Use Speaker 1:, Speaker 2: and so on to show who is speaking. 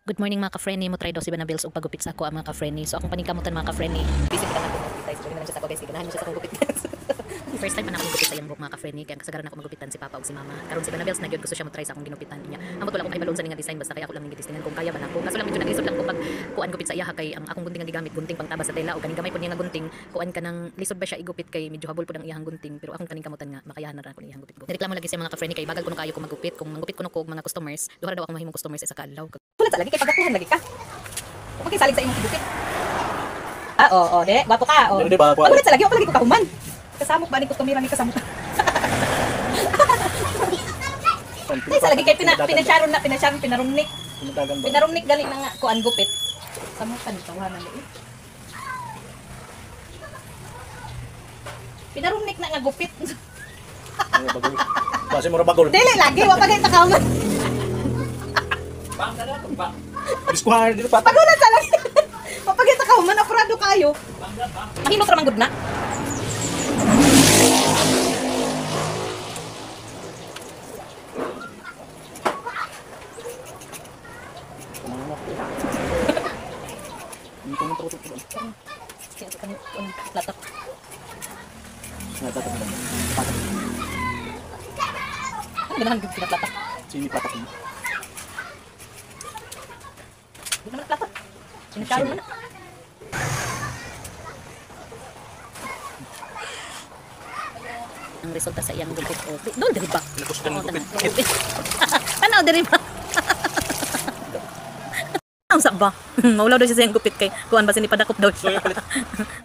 Speaker 1: Good morning mga ka-friendly, mo try daw si Banabels og pagupit sa ako mga ka-friendly. So akong paningkamutan mga ka-friendly. Busy ka na ko guys. Join na lang siya sa ako guys, ganahan mo siya sa akong gupit. First time man ako magupit sa iyang buhok mga ka-friendly, kaya kasagaran ako magupitan si Papa ug si Mama. Karon si Banabels nagyud gusto siya mo try sa akong ginupitan niya. Amo wala ko kay balon sa nga design basta kaya ako lang gitistingan kung kaya ba nako. Kaso lang medyo naglisod lang ko pag kuan gupit sa iya kay ang akong gunting nga gigamit gunting pang tabas sa tela o ganing gamay pud niya nga gunting. Kuan ka nang lisod ba siya igupit kay medyo habol pud ang iyang gunting pero akong paningkamutan nga makayahan na ra ko iyang gupit. Nireklamo lagi sa mga ka-friendly kay bagal kuno kayo ko magupit kung mangupit kuno ko og mga customers. Duha daw ako mahimong customers sa kaadlaw.
Speaker 2: Wala sa lagi kay pagatuhan lagi ka. Okay, salig sa imong gupit. Oo, de, gwapo ka. Oh.
Speaker 3: Di ba?
Speaker 2: Wala sa lagi ako lagi ko kahuman. Kasamok ba ni ko tumira ni kasamok. Ay, sa lagi kay pinasyaron pinarumnik. Pinarumnik gali na nga kuan gupit. Samok kan tawanan ni. Pinarumnik na nga gupit.
Speaker 3: Kasi mura bagol.
Speaker 2: Dili lagi wa pagay ta kauman.
Speaker 3: Biskuhan dito pa.
Speaker 2: Pagulat sa lagi. Papagay ta kauman aprado kayo. Mahimo ra man gud na. Latak. Ano ganahan gud sila latak?
Speaker 3: Sini patak mo.
Speaker 2: Di naman latak. Sinasyaron man na.
Speaker 1: Ang resulta sa iyang gupit o doon diri ba?
Speaker 3: Nakusgan
Speaker 1: Oo,
Speaker 3: ng gupit.
Speaker 1: gupit. Tanaw diri ba? Ang sa ba? Maulaw daw siya sa iyang gupit kay kuan ba sinipadakop daw siya.